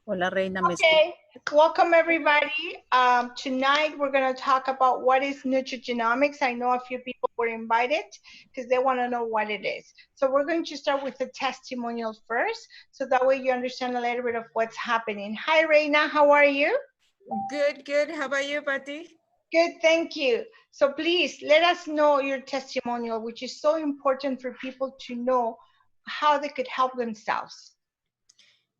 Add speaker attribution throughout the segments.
Speaker 1: Hola, Reina, ¿me escucha?
Speaker 2: Okay, welcome everybody. Tonight we're going to talk about what is nutrigenomics. I know a few people were invited because they want to know what it is. So we're going to start with the testimonials first, so that way you understand a little bit of what's happening. Hi, Reina, how are you?
Speaker 3: Good, good. How about you, Patty?
Speaker 2: Good, thank you. So please let us know your testimonial, which is so important for people to know how they could help themselves.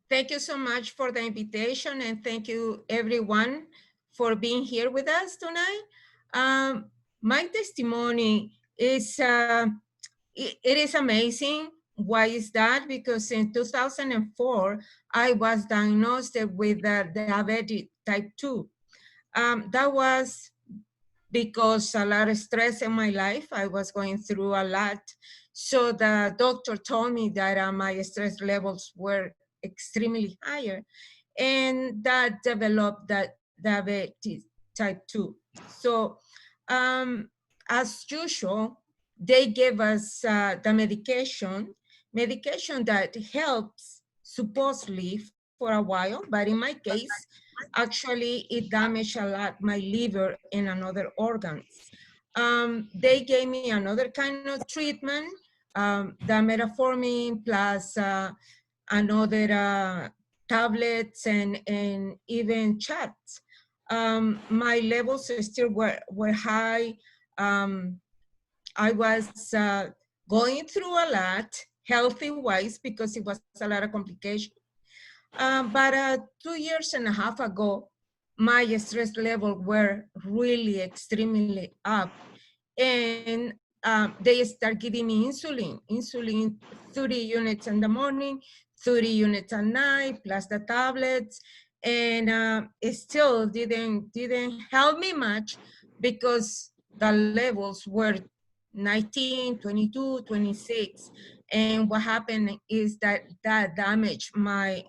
Speaker 3: Thank you so much for the invitation, and thank you everyone for being here with us tonight. My testimony is, it is amazing. Why is that? Because in 2004, I was diagnosed with diabetes type 2. That was because a lot of stress in my life. I was going through a lot. So the doctor told me that my stress levels were extremely higher, and that developed that diabetes type 2. So as usual, they gave us the medication that helps supposedly for a while, but in my case, actually it damaged a lot my liver and another organs. They gave me another kind of treatment, the metformin plus another tablets and even shots. My levels still were high. I was going through a lot healthy-wise because it was a lot of complications. But 2 years and a half ago, my stress level were really extremely up. And they start giving me insulin 30 units in the morning, 30 units at night, plus the tablets. And it still didn't help me much because the levels were 19, 22, 26. And what happened is that damaged my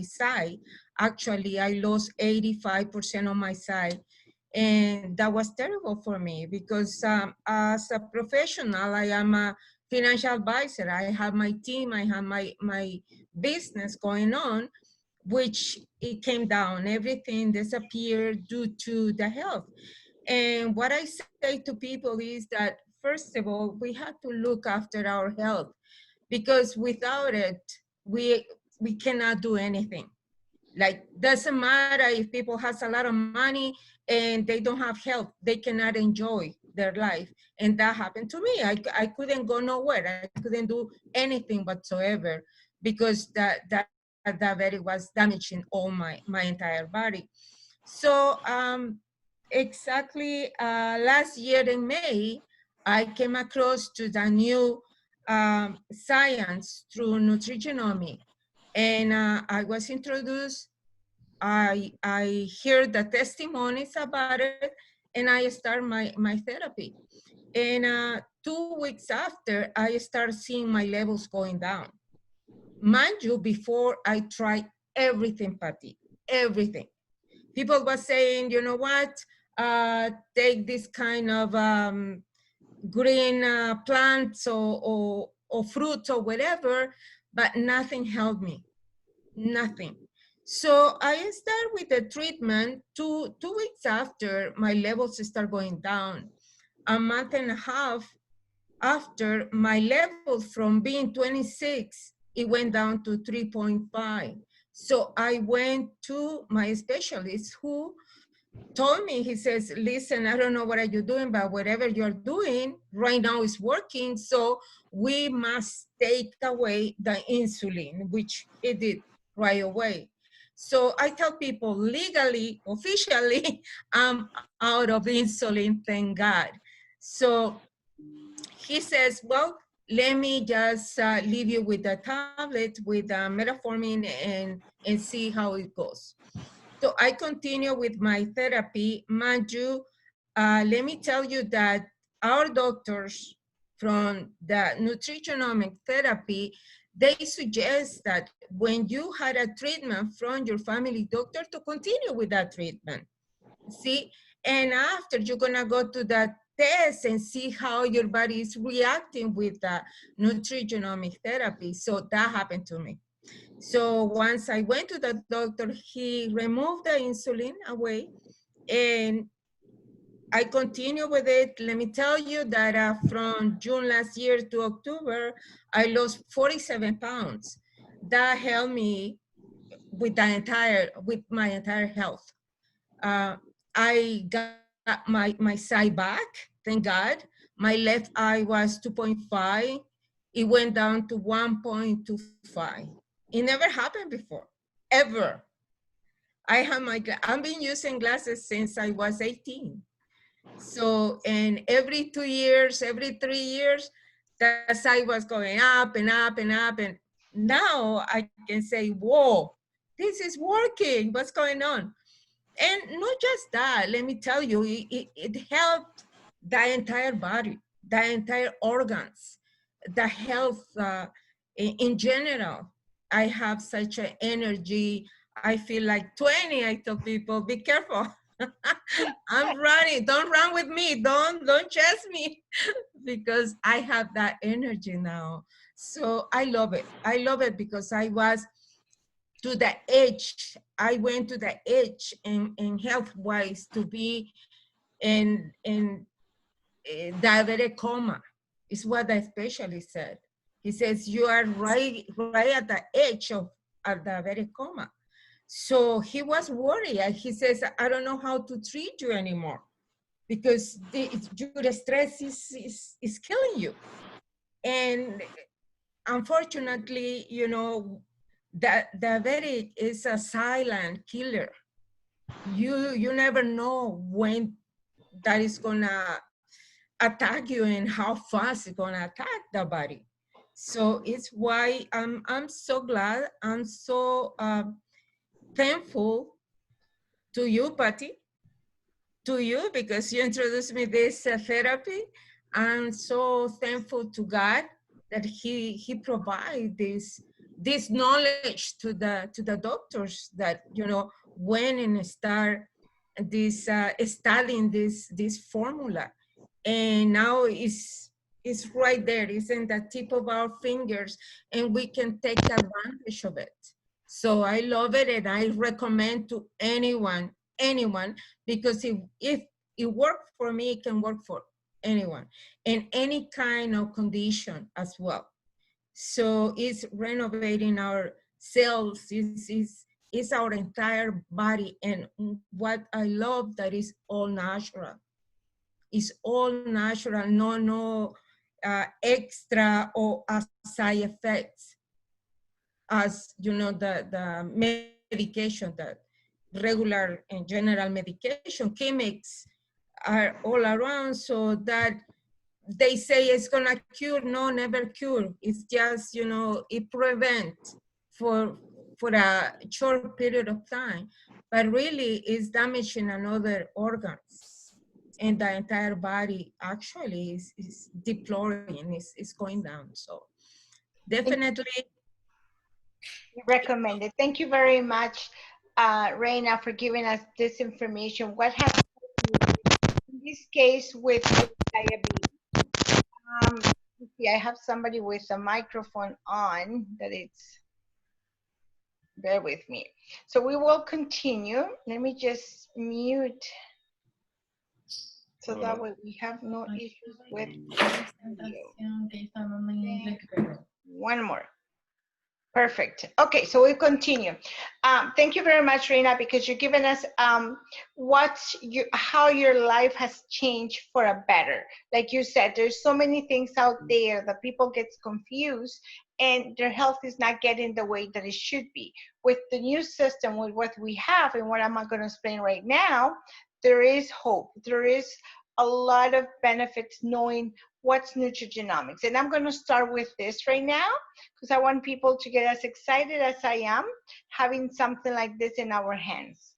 Speaker 3: side. Actually, I lost 85% of my side. And that was terrible for me because as a professional, I am a financial advisor. I have my team, I have my business going on, which it came down. Everything disappeared due to the health. And what I say to people is that, first of all, we have to look after our health, because without it, we cannot do anything. Like, doesn't matter if people has a lot of money and they don't have health, they cannot enjoy their life. And that happened to me. I couldn't go nowhere. I couldn't do anything whatsoever because that diabetes was damaging all my entire body. So exactly last year in May, I came across to the new science through Nutrigenomic. And I was introduced, I heard the testimonies about it, and I start my therapy. And 2 weeks after, I start seeing my levels going down. Mind you, before I tried everything, Patty, everything. People were saying, you know what, take this kind of green plants or fruits or whatever, but nothing helped me, nothing. So I start with the treatment. Two weeks after, my levels start going down. A month and a half after, my level from being 26, it went down to 3.5. So I went to my specialist, who told me, he says, listen, I don't know what are you doing, but whatever you're doing right now is working. So we must take away the insulin, which it did right away. So I tell people, legally, officially, I'm out of insulin, thank God. So he says, well, let me just leave you with the tablet with metformin and see how it goes. So I continue with my therapy. Mind you, let me tell you that our doctors from the nutrigenomic therapy, they suggest that when you had a treatment from your family doctor, to continue with that treatment. See, and after, you're gonna go to the test and see how your body is reacting with the nutrigenomic therapy. So that happened to me. So once I went to the doctor, he removed the insulin away, and I continue with it. Let me tell you that from June last year to October, I lost 47 pounds. That helped me with my entire health. Uh, I got my sight back, thank God. My left eye was 2.5. It went down to 1.25. It never happened before, ever. I've been using glasses since I was 18. So, and every 2 years, every 3 years, the sight was going up and up and up. And now I can say, whoa, this is working. What's going on? And not just that, let me tell you, it helped the entire body, the entire organs, the health in general. I have such an energy. I feel like 20. I tell people, be careful. I'm running. Don't run with me. Don't chase me because I have that energy now. So I love it. I love it because I was to the edge. I went to the edge in health wise to be in diabetic coma, is what the specialist said. He says, you are right at the edge of a diabetic coma. So he was worried. He says, I don't know how to treat you anymore because your stress is killing you. And unfortunately, you know, that diabetic is a silent killer. You never know when that is gonna attack you and how fast it's gonna attack the body. So it's why I'm so glad, I'm so thankful to you, Patty, to you because you introduced me this therapy. I'm so thankful to God that He provide this knowledge to the doctors that went and start this studying this formula, and now it's right there. It's in the tip of our fingers, and we can take advantage of it. So I love it, and I recommend to anyone, because if it worked for me, it can work for anyone in any kind of condition as well. So it's renovating our cells, is our entire body. And what I love that is all natural. It's all natural, no extra or side effects as the medication, the regular and general medication, chemics are all around, so that they say it's gonna cure. No, never cure. It's just, it prevents for a short period of time, but really it's damaging another organs, and the entire body actually is deploring, is going down. So definitely.
Speaker 2: Recommend it. Thank you very much, Reina, for giving us this information. What happens in this case with diabetes? Let's see, I have somebody with a microphone on that it's, bear with me. So we will continue. Let me just mute so that way we have no issues with audio. One more. Perfect. Okay, so we continue. Thank you very much, Reina, because you're giving us how your life has changed for a better. Like you said, there's so many things out there that people get confused, and their health is not getting the way that it should be. With the new system, with what we have, and what I'm going to explain right now, there is hope. There is a lot of benefits knowing what's nutrigenomics. And I'm going to start with this right now, because I want people to get as excited as I am having something like this in our hands.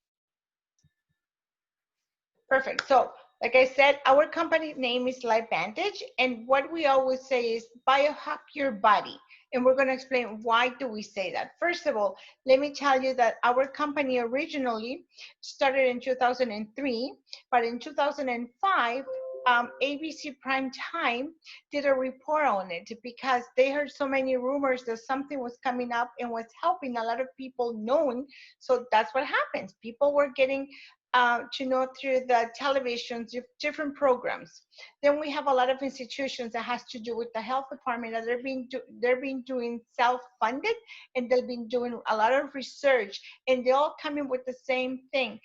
Speaker 2: Perfect. So, like I said, our company name is LifeVantage, and what we always say is biohack your body. And we're going to explain why do we say that. First of all, let me tell you that our company originally started in 2003, but in 2005, ABC Prime Time did a report on it because they heard so many rumors that something was coming up and was helping a lot of people knowing. So that's what happens. People were getting to know through the televisions, different programs. Then we have a lot of institutions that has to do with the health department that they're being doing self-funded, and they've been doing a lot of research, and they're all coming with the same thing.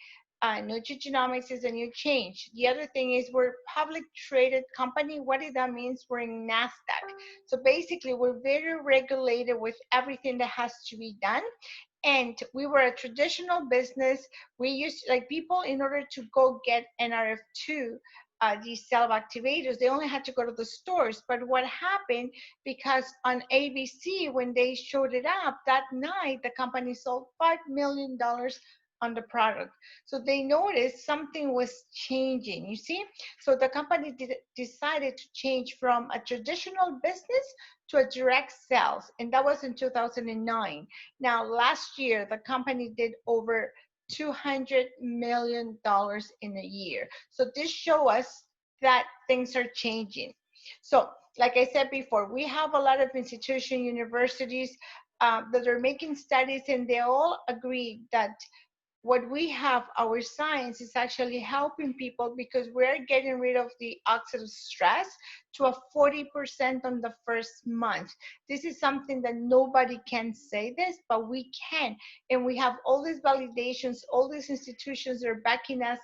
Speaker 2: Nutrigenomics is a new change. The other thing is we're public traded company. What does that means? We're in NASDAQ. So basically, we're very regulated with everything that has to be done. And we were a traditional business. We used, like, people, in order to go get NRF2, these cell activators, they only had to go to the stores. But what happened, because on ABC, when they showed it up that night, the company sold $5 million on the product. So they noticed something was changing, you see? So the company decided to change from a traditional business to a direct sales, and that was in 2009. Now, last year, the company did over $200 million in a year. So this shows us that things are changing. So, like I said before, we have a lot of institutions, universities that are making studies, and they all agree that what we have, our science, is actually helping people because we're getting rid of the oxidative stress to a 40% on the first month. This is something that nobody can say this, but we can. And we have all these validations, all these institutions are backing us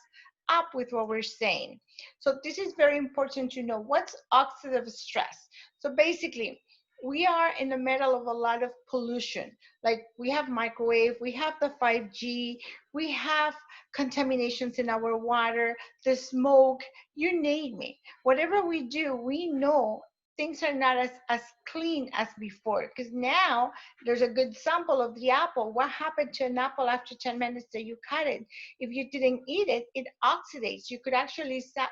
Speaker 2: up with what we're saying. So this is very important to know. What's oxidative stress? So basically, we are in the middle of a lot of pollution. Like, we have microwave, we have the 5G, we have contaminations in our water, the smoke, you name it. Whatever we do, we know things are not as clean as before. Because now there's a good sample of the apple. What happened to an apple after 10 minutes that you cut it? If you didn't eat it, it oxidates. You could actually see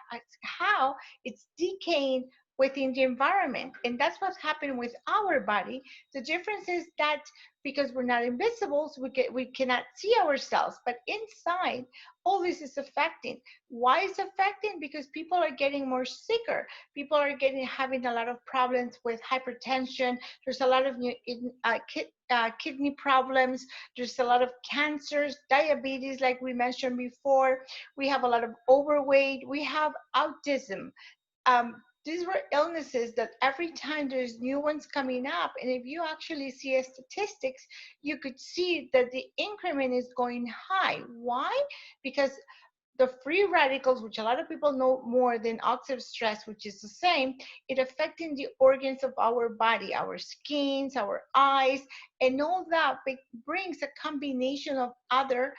Speaker 2: how it's decaying within the environment. And that's what's happening with our body. The difference is that because we're not invisibles, we cannot see ourselves, but inside, all this is affecting. Why is affecting? Because people are getting more sicker. People are having a lot of problems with hypertension. There's a lot of new kidney problems. There's a lot of cancers, diabetes, like we mentioned before. We have a lot of overweight. We have autism. These were illnesses that every time there's new ones coming up, and if you actually see a statistics, you could see that the increment is going high. Why? Because the free radicals, which a lot of people know more than oxidative stress, which is the same, it affecting the organs of our body, our skins, our eyes, and all that brings a combination of other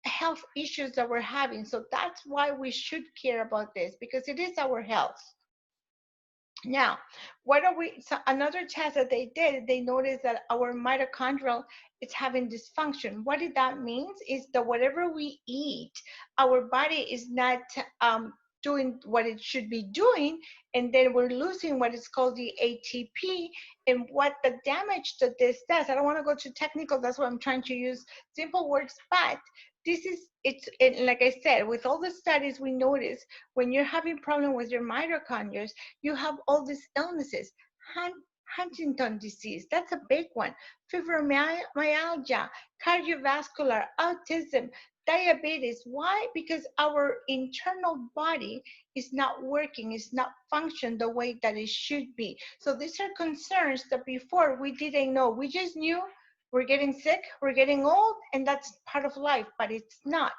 Speaker 2: health issues that we're having. So that's why we should care about this, because it is our health. Now, so another test that they did, they noticed that our mitochondrial is having dysfunction. What did that mean? Is that whatever we eat, our body is not doing what it should be doing, and then we're losing what is called the ATP, and what the damage that this does. I don't want to go too technical, that's why I'm trying to use simple words, but like I said, with all the studies, we notice when you're having problem with your mitochondria, you have all these illnesses. Huntington disease, that's a big one. Fibromyalgia, cardiovascular, autism, diabetes. Why? Because our internal body is not working, is not functioning the way that it should be. So these are concerns that before we didn't know. We just knew we're getting sick, we're getting old, and that's part of life, but it's not.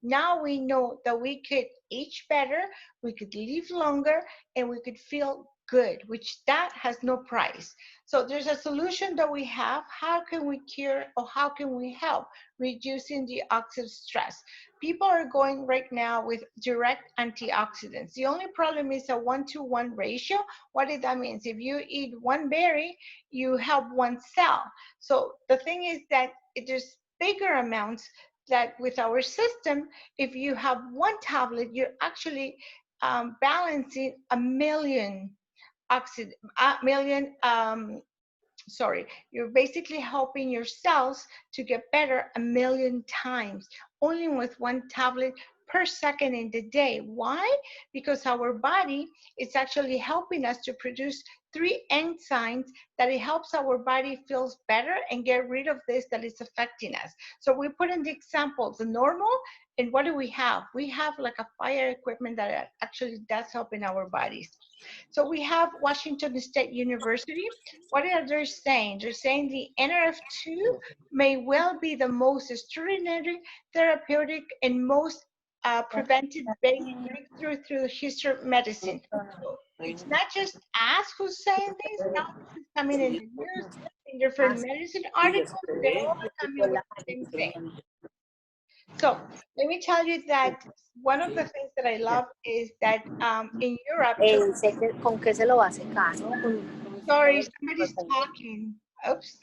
Speaker 2: Now we know that we could age better, we could live longer, and we could feel good, which that has no price. So there's a solution that we have. How can we cure, or how can we help reducing the oxidative stress? People are going right now with direct antioxidants. The only problem is a 1-to-1 ratio. What does that mean? If you eat one berry, you help one cell. So the thing is that there's bigger amounts that with our system, if you have one tablet, you're actually balancing a million you're basically helping your cells to get better a million times only with one tablet per second in the day. Why? Because our body is actually helping us to produce 3 enzymes that it helps our body feels better and get rid of this that is affecting us. So we put in the examples, the normal, and what do we have? We have like a fire equipment that actually does help in our bodies. So we have Washington State University. What are they saying? They're saying the NRF2 may well be the most extraordinary, therapeutic, and most prevented breakthrough through history of medicine. So it's not just us who's saying this. Now this is coming in the news, in different medicine articles. They're all coming with the same thing. So let me tell you that one of the things that I love is that in Europe,
Speaker 1: ¿Con qué se lo va a secar? ¿No?
Speaker 2: sorry, somebody's talking. Oops.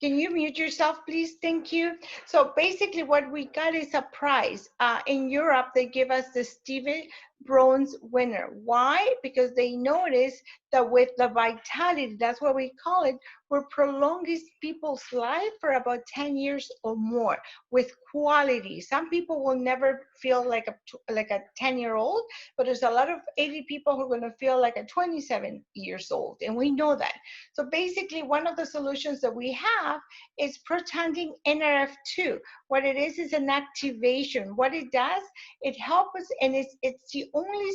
Speaker 2: Can you mute yourself, please? Thank you. So basically what we got is a prize. In Europe, they give us the Stevie Bronze winner. Why? Because they notice that with the vitality, that's what we call it, we're prolonging people's life for about 10 years or more with quality. Some people will never feel like a 10-year-old, but there's a lot of 80 people who are going to feel like a 27 years old, and we know that. So basically, one of the solutions that we have is protandim NRF2. What it is an activation. What it does, it helps us, and it's the only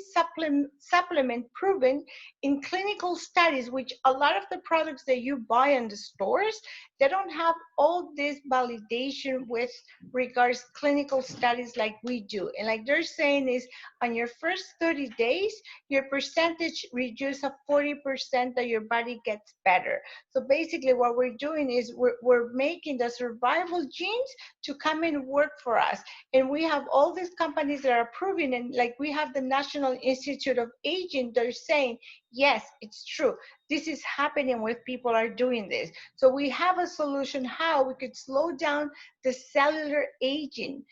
Speaker 2: supplement proven in clinical studies, which a lot of the products that you buy in the stores, they don't have all this validation with regards clinical studies like we do. And like they're saying is on your first 30 days, your percentage reduces of 40% that your body gets better. So basically what we're doing is we're making the survival genes to come and work for us. And we have all these companies that are proving, and like we have the National Institute of Aging, they're saying, yes, it's true. This is happening when people are doing this. So we have a solution how we could slow down the cellular aging.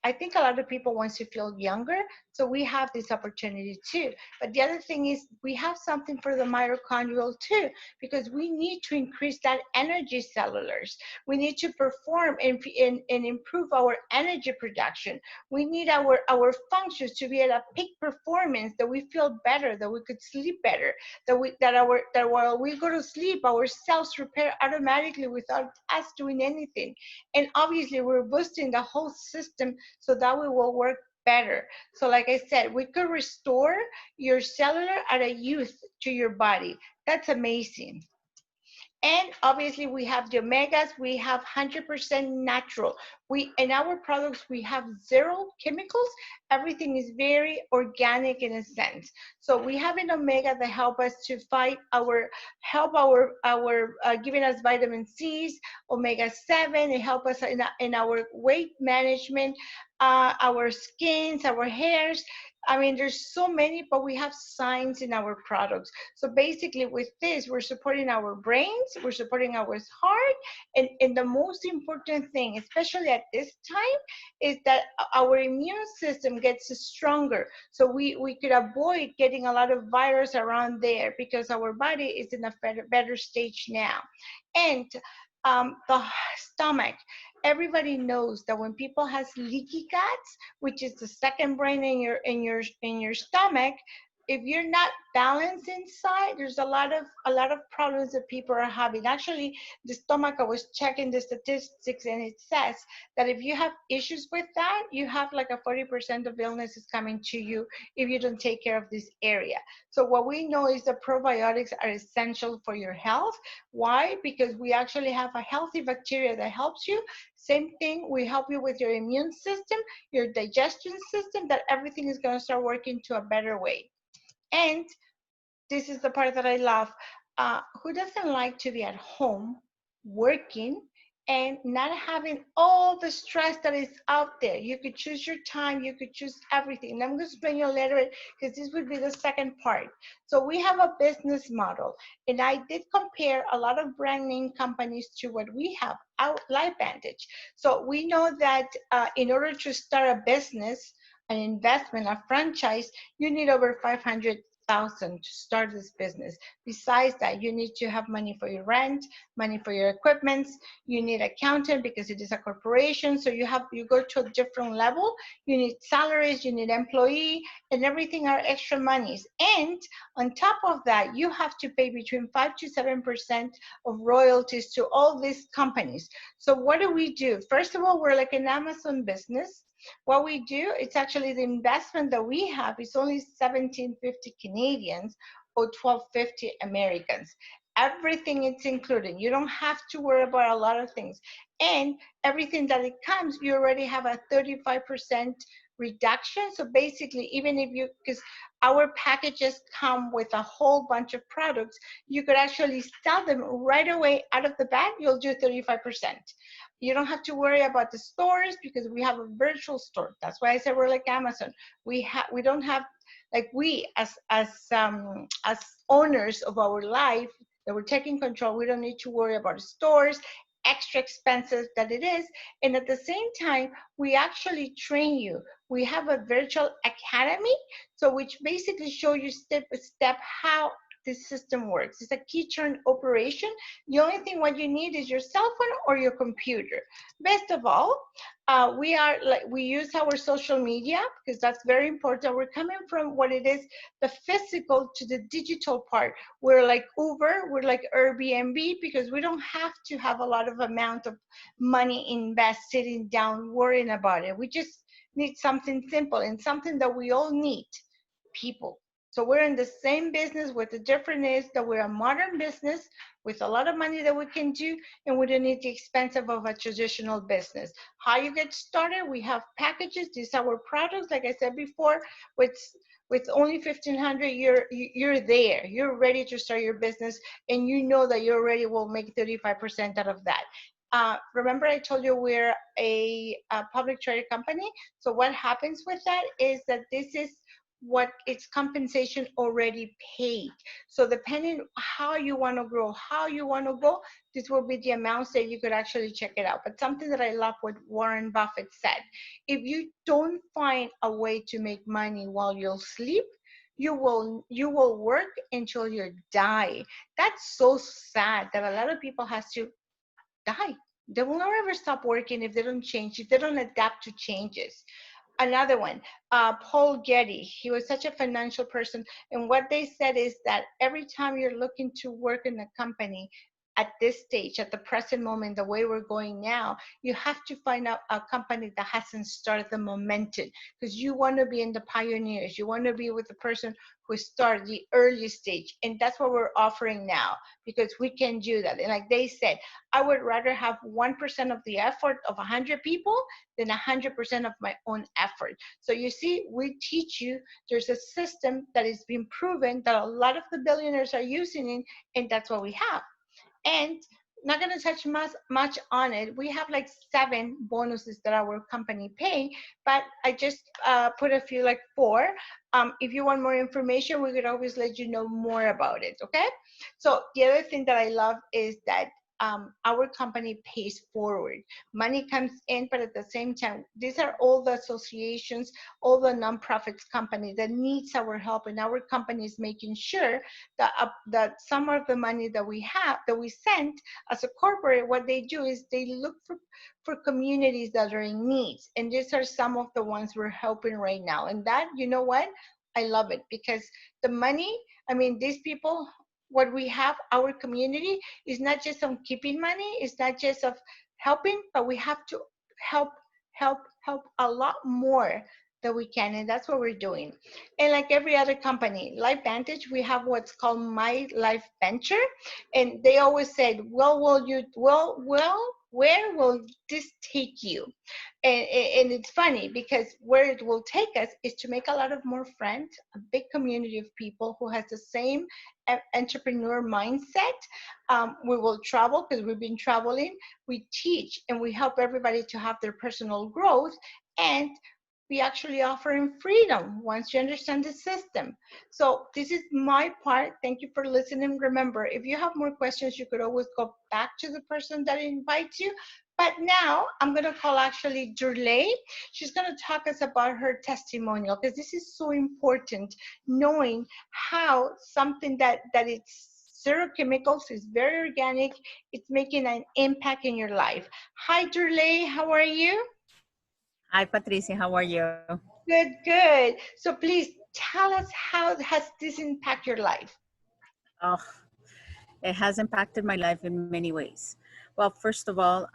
Speaker 2: I think a lot of people want to feel younger, so we have this opportunity too. But the other thing is we have something for the mitochondrial too, because we need to increase that energy cellulars. We need to perform and improve our energy production. We need our functions to be at a peak performance, that we feel better, that we could sleep better, that while we go to sleep, our cells repair automatically without us doing anything. And obviously we're boosting the whole system so that we will work better. So like I said, we could restore your cellular at a youth to your body. That's amazing. And obviously we have the omegas, we have 100% natural. In our products, we have 0 chemicals. Everything is very organic in a sense. So we have an omega that help us to fight giving us vitamin C's, omega-7, it help us in our weight management, our skins, our hairs. I mean, there's so many, but we have signs in our products. So basically with this, we're supporting our brains, we're supporting our heart, and the most important thing, especially at this time, is that our immune system gets stronger. So we could avoid getting a lot of virus around there because our body is in a better stage now. And the stomach. Everybody knows that when people has leaky guts, which is the second brain in your stomach, if you're not balanced inside, there's a lot of problems that people are having. Actually, the stomach, I was checking the statistics, and it says that if you have issues with that, you have like a 40% of illnesses coming to you if you don't take care of this area. So what we know is that probiotics are essential for your health. Why? Because we actually have a healthy bacteria that helps you. Same thing, we help you with your immune system, your digestion system, that everything is going to start working to a better way. And this is the part that I love. Who doesn't like to be at home working and not having all the stress that is out there? You could choose your time, you could choose everything. And I'm going to explain you later because this would be the second part. So we have a business model, and I did compare a lot of brand name companies to what we have, our LifeVantage. So we know that in order to start a business, an investment, a franchise, you need over $100,000 to start this business. Besides that, you need to have money for your rent, money for your equipment. You need accountant because it is a corporation. So you go to a different level. You need salaries, you need employee, and everything are extra monies. And on top of that, you have to pay between 5 to 7% of royalties to all these companies. So what do we do? First of all, we're like an Amazon business. What we do, it's actually the investment that we have is only 1750 Canadians or 1250 Americans. Everything is included. You don't have to worry about a lot of things. And everything that it comes, you already have a 35% reduction. So basically, even if you, because our packages come with a whole bunch of products, you could actually sell them right away out of the bat, you'll do 35%. You don't have to worry about the stores because we have a virtual store. That's why I said we're like Amazon. We don't have, like, we as owners of our life that we're taking control, we don't need to worry about stores, extra expenses that it is. And at the same time, we actually train you. We have a virtual academy, so which basically show you step by step how this system works. It's a key turn operation. The only thing what you need is your cell phone or your computer. Best of all, we use our social media because that's very important. We're coming from what it is, the physical to the digital part. We're like Uber, we're like Airbnb, because we don't have to have a lot of amount of money invest sitting down worrying about it. We just need something simple and something that we all need, people. So we're in the same business. What the difference is that we're a modern business with a lot of money that we can do, and we don't need the expensive of a traditional business. How you get started? We have packages. These are our products. Like I said before, with only 1,500, you're there. You're ready to start your business, and you know that you already will make 35% out of that. Remember I told you we're a public traded company. So what happens with that is that this is what it's compensation already paid. So depending how you want to grow, how you want to go, this will be the amounts that you could actually check it out. But something that I love what Warren Buffett said, if you don't find a way to make money while you'll sleep, you will work until you die. That's so sad that a lot of people has to die. They will never ever stop working if they don't change, if they don't adapt to changes. Another one, Paul Getty, he was such a financial person. And what they said is that every time you're looking to work in a company, at this stage, at the present moment, the way we're going now, you have to find out a company that hasn't started the momentum, because you want to be in the pioneers. You want to be with the person who started the early stage. And that's what we're offering now, because we can do that. And like they said, I would rather have 1% of the effort of 100 people than 100% of my own effort. So you see, we teach you, there's a system that is being proven that a lot of the billionaires are using it, and that's what we have. And not going to touch much on it. We have like 7 bonuses that our company pay, but I just put a few, like 4. If you want more information, we could always let you know more about it, okay? So the other thing that I love is that our company pays forward. Money comes in, but at the same time, these are all the associations, all the nonprofits company that needs our help, and our company is making sure that that some of the money that we have, that we send as a corporate, what they do is they look for communities that are in needs, and these are some of the ones we're helping right now. And that, you know what? I love it, because the money, I mean, these people, what we have, our community, is not just on keeping money, it's not just of helping, but we have to help a lot more that we can, and that's what we're doing. And like every other company, Life Vantage, we have what's called My Life Venture, and they always said, well, where will this take you? And it's funny, because where it will take us is to make a lot of more friends, a big community of people who has the same entrepreneur mindset. We will travel, because we've been traveling. We teach and we help everybody to have their personal growth, and we actually offering freedom once you understand the system. So this is my part. Thank you for listening. Remember, if you have more questions, you could always go back to the person that invites you. But now I'm going to call actually Durley. She's going to talk us about her testimonial, because this is so important, knowing how something that it's zero chemicals, is very organic, it's making an impact in your life. Hi, Durley. How are you?
Speaker 4: Hi, Patricia. How are you?
Speaker 2: Good, good. So please tell us, how has this impacted your life?
Speaker 4: Oh, it has impacted my life in many ways. Well, first of all,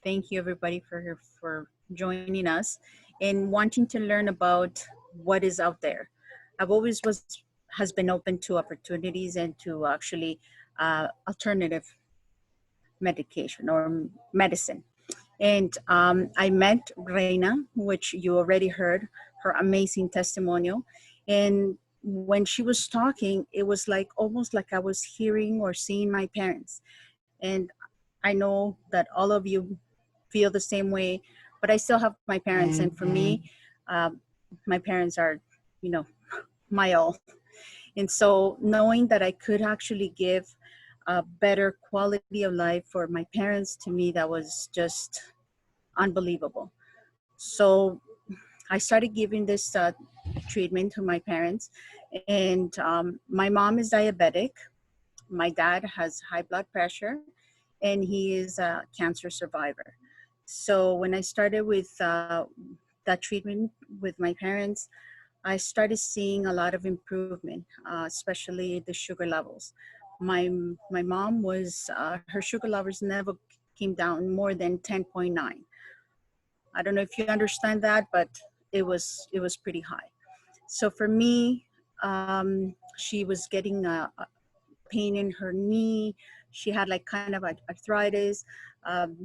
Speaker 4: thank you everybody for joining us and wanting to learn about what is out there. I've always has been open to opportunities and to actually alternative medication or medicine. And I met Reina, which you already heard, her amazing testimonial. And when she was talking, it was like almost like I was hearing or seeing my parents. And I know that all of you feel the same way, but I still have my parents. And for me, my parents are, you know, my all. And so knowing that I could actually give a better quality of life for my parents, to me, that was just unbelievable. So I started giving this treatment to my parents. And my mom is diabetic. My dad has high blood pressure, and he is a cancer survivor. So when I started with that treatment with my parents, I started seeing a lot of improvement, especially the sugar levels. My mom was, her sugar levels never came down more than 10.9. I don't know if you understand that, but it was pretty high. So for me, she was getting a pain in her knee. She had like kind of arthritis.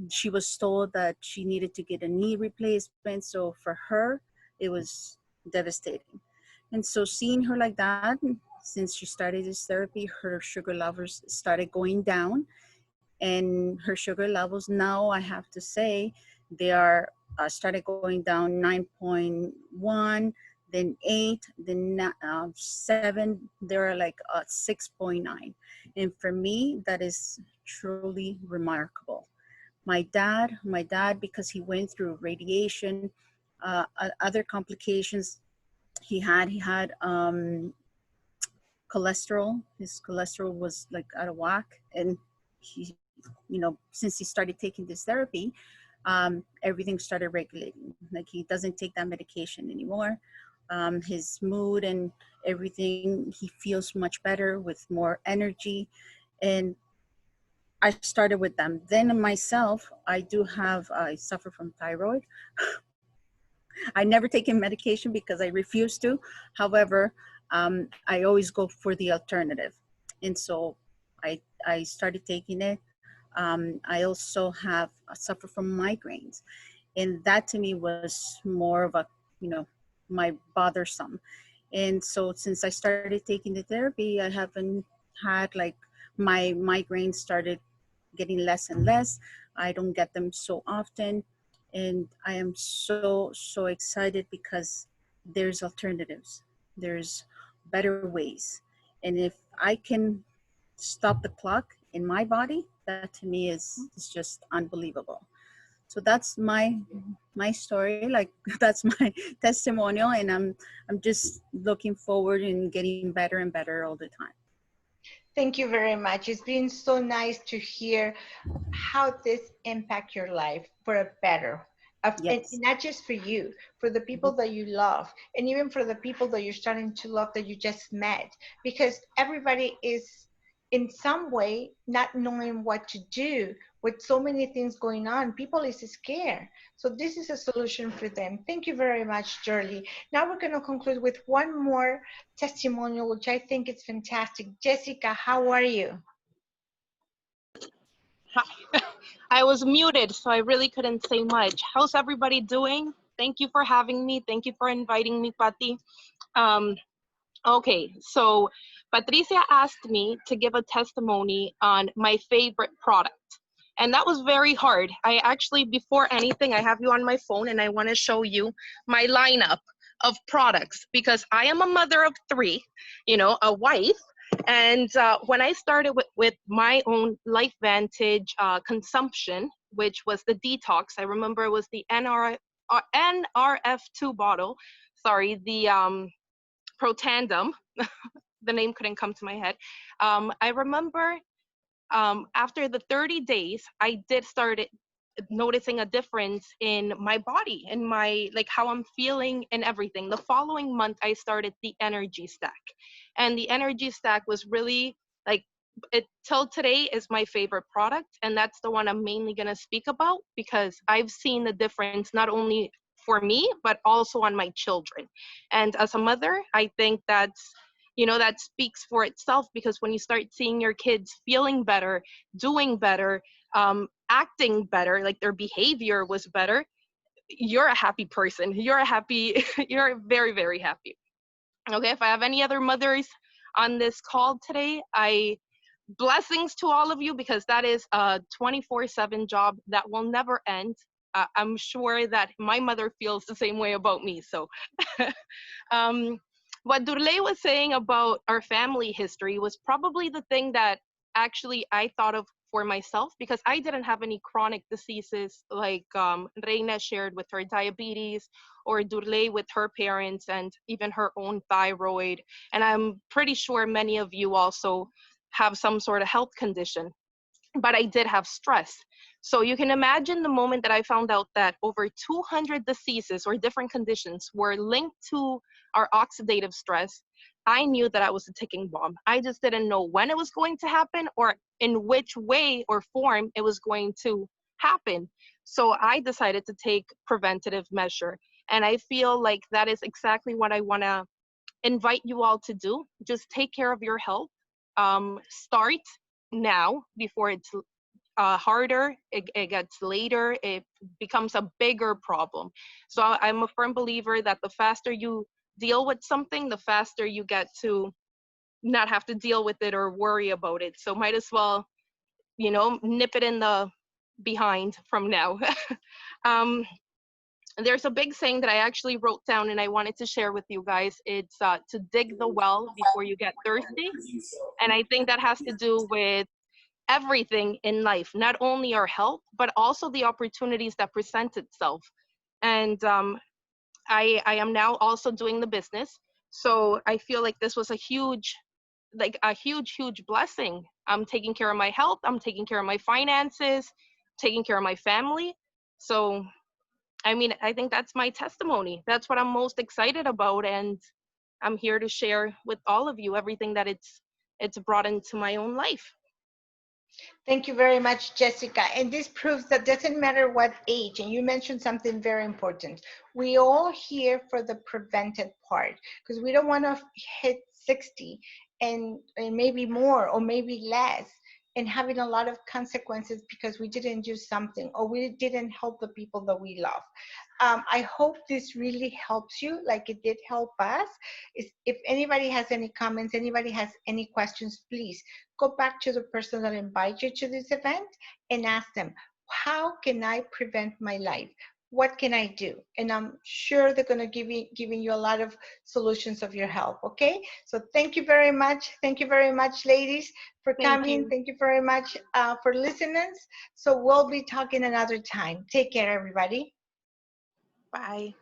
Speaker 4: She was told that she needed to get a knee replacement. So for her, it was devastating. And so seeing her like that, since she started this therapy, her sugar levels started going down. And her sugar levels now, I have to say, they are started going down 9.1, then 8, then 7. They're like 6.9. And for me, that is truly remarkable. My dad, because he went through radiation, other complications he had cholesterol. His cholesterol was like out of whack, and he, since he started taking this therapy, everything started regulating. Like, he doesn't take that medication anymore. His mood and everything, he feels much better with more energy. And I started with them. Then myself, I suffer from thyroid. I never taken medication because I refuse to. However, I always go for the alternative. And so I started taking it. I also suffer from migraines. And that to me was more of a, my bothersome. And so since I started taking the therapy, I haven't had, like, my migraines started getting less and less. I don't get them so often. And I am so excited because there's alternatives. There's better ways. And if I can stop the clock in my body, that to me is just unbelievable. So that's my story. Like, that's my testimonial, and I'm just looking forward and getting better and better all the time.
Speaker 2: Thank you very much. It's been so nice to hear how this impact your life for a better. And
Speaker 4: Yes.
Speaker 2: not just for you, for the people that you love, and even for the people that you're starting to love that you just met. Because everybody is in some way not knowing what to do with so many things going on. People is scared. So this is a solution for them. Thank you very much, Shirley. Now we're going to conclude with one more testimonial, which I think is fantastic. Jessica, how are you?
Speaker 5: I was muted, so I really couldn't say much. How's everybody doing? Thank you for having me. Thank you for inviting me, Pati. Okay, so Patricia asked me to give a testimony on my favorite product. And that was very hard. I actually, before anything, I have you on my phone and I want to show you my lineup of products, because I am a mother of 3, a wife. And when I started with my own LifeVantage consumption, which was the detox. I remember it was the NRF2 bottle. Sorry, the Protandem. The name couldn't come to my head. I remember after the 30 days, I did start noticing a difference in my body, in my, like, how I'm feeling and everything. The following month, I started the energy stack, and the energy stack was really, like, it till today is my favorite product, and that's the one I'm mainly going to speak about, because I've seen the difference not only for me but also on my children. And as a mother, I think that's, you know, that speaks for itself, because when you start seeing your kids feeling better, doing better, acting better, like their behavior was better, you're a happy person. You're a happy, you're very, very happy. Okay, if I have any other mothers on this call today, blessings to all of you, because that is a 24/7 job that will never end. I'm sure that my mother feels the same way about me. So what Durley was saying about our family history was probably the thing that actually I thought of for myself, because I didn't have any chronic diseases like Reina shared with her diabetes, or Durley with her parents and even her own thyroid. And I'm pretty sure many of you also have some sort of health condition. But I did have stress. So you can imagine the moment that I found out that over 200 diseases or different conditions were linked to our oxidative stress. I knew that I was a ticking bomb. I just didn't know when it was going to happen or in which way or form it was going to happen. So I decided to take preventative measure. And I feel like that is exactly what I want to invite you all to do. Just take care of your health. Start now before it's harder, it gets later, it becomes a bigger problem. So I'm a firm believer that the faster you deal with something, the faster you get to not have to deal with it or worry about it. So might as well, you know, nip it in the behind from now. There's a big saying that I actually wrote down and I wanted to share with you guys. It's to dig the well before you get thirsty. And I think that has to do with everything in life, not only our health, but also the opportunities that present itself. And I am now also doing the business. So I feel like this was a huge blessing. I'm taking care of my health. I'm taking care of my finances, taking care of my family. So, I mean, I think that's my testimony. That's what I'm most excited about. And I'm here to share with all of you everything that it's brought into my own life.
Speaker 2: Thank you very much, Jessica. And this proves that doesn't matter what age, and you mentioned something very important. We all here for the prevented part, because we don't want to hit 60 and maybe more or maybe less and having a lot of consequences because we didn't do something or we didn't help the people that we love. I hope this really helps you like it did help us. If anybody has any comments, anybody has any questions, please go back to the person that invited you to this event and ask them, how can I prevent my life? What can I do? And I'm sure they're going to giving you a lot of solutions of your help. Okay. So thank you very much. Thank you very much, ladies, for coming. Thank you very much for listening. So we'll be talking another time. Take care, everybody.
Speaker 5: Bye.